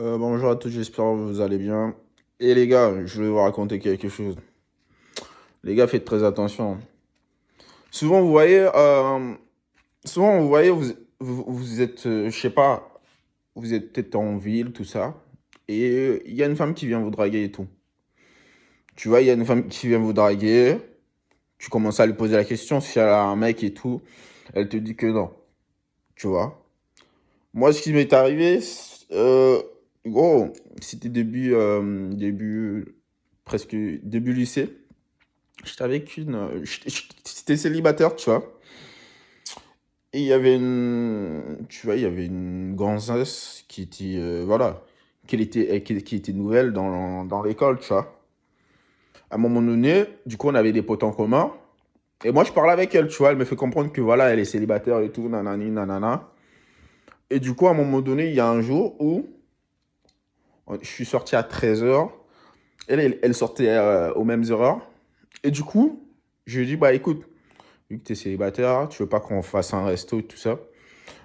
Bonjour à tous, j'espère que vous allez bien. Et les gars, je vais vous raconter quelque chose. Les gars, faites très attention. Souvent, vous voyez, vous êtes, je sais pas, vous êtes peut-être en ville, tout ça, et il y a une femme qui vient vous draguer et tout. Tu vois, il y a une femme qui vient vous draguer, tu commences à lui poser la question si elle a un mec et tout, elle te dit que non, tu vois. Moi, ce qui m'est arrivé, gros, c'était presque début lycée. J'étais avec c'était célibataire, tu vois. Et il y avait tu vois, il y avait une gonzesse qui était, voilà, qui était nouvelle dans l'école, tu vois. À un moment donné, du coup, on avait des potes en commun. Et moi, je parlais avec elle, tu vois. Elle me fait comprendre que, voilà, elle est célibataire et tout, nanani, nanana. Et du coup, à un moment donné, il y a un jour où je suis sorti à 13h. Elle sortait aux mêmes heures. Et du coup, je lui ai dit, bah écoute, vu que t'es célibataire, tu veux pas qu'on fasse un resto et tout ça.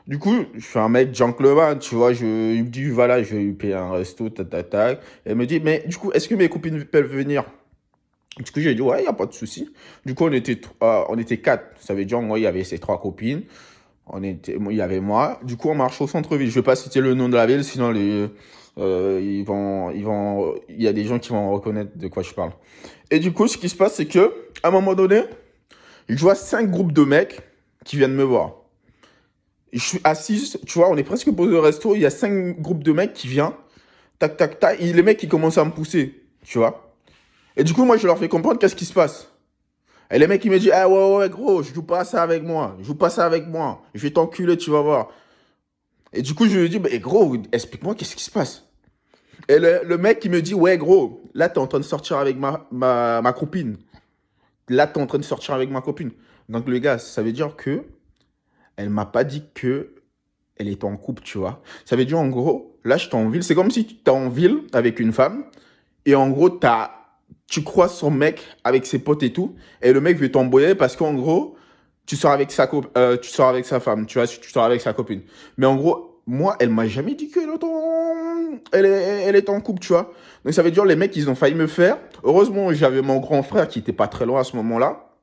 Du coup, je suis un mec gentleman, tu vois, il me dit, voilà, je vais lui payer un resto, tac, tac, tac. Elle me dit, mais du coup, est-ce que mes copines peuvent venir? Du coup, j'ai dit, ouais, il n'y a pas de souci. Du coup, on était quatre. Ça veut dire, moi, il y avait ses trois copines. Il y avait moi. Du coup, on marche au centre-ville. Je vais pas citer le nom de la ville, sinon il y a des gens qui vont reconnaître de quoi je parle. Et du coup, ce qui se passe, c'est que, à un moment donné, je vois cinq groupes de mecs qui viennent me voir. Je suis assis, tu vois, on est presque posé au resto, il y a cinq groupes de mecs qui viennent, tac, tac, tac, et les mecs qui commencent à me pousser, tu vois. Et du coup, moi, je leur fais comprendre qu'est-ce qui se passe. Et les mecs, ils me disent, ah ouais, ouais, gros, je joue pas ça avec moi, je joue pas ça avec moi, je vais t'enculer, tu vas voir. Et du coup, je lui dis, mais gros, explique-moi qu'est-ce qui se passe. Et le mec, il me dit, ouais, gros, là, t'es en train de sortir avec ma copine. Là, t'es en train de sortir avec ma copine. Donc, le gars, ça veut dire que elle m'a pas dit que elle était en couple, tu vois. Ça veut dire, en gros, là, je suis en ville. C'est comme si tu es en ville avec une femme et en gros, tu croises son mec avec ses potes et tout et le mec veut t'embrouiller parce qu'en gros, tu sors avec sa femme, tu vois, tu sors avec sa copine. Mais en gros, moi, elle m'a jamais dit elle est en couple, tu vois. Donc, ça veut dire, les mecs, ils ont failli me faire. Heureusement, j'avais mon grand frère qui était pas très loin à ce moment-là.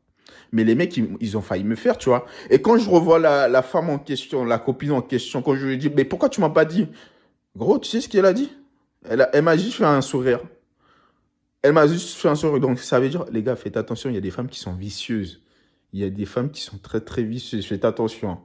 Mais les mecs, ils ont failli me faire, tu vois. Et quand je revois la femme en question, la copine en question, quand je lui dis, mais pourquoi tu m'as pas dit? Gros, tu sais ce qu'elle a dit? Elle m'a juste fait un sourire. Elle m'a juste fait un sourire. Donc, ça veut dire, les gars, faites attention, il y a des femmes qui sont vicieuses. Il y a des femmes qui sont très, très vicieuses. Faites attention.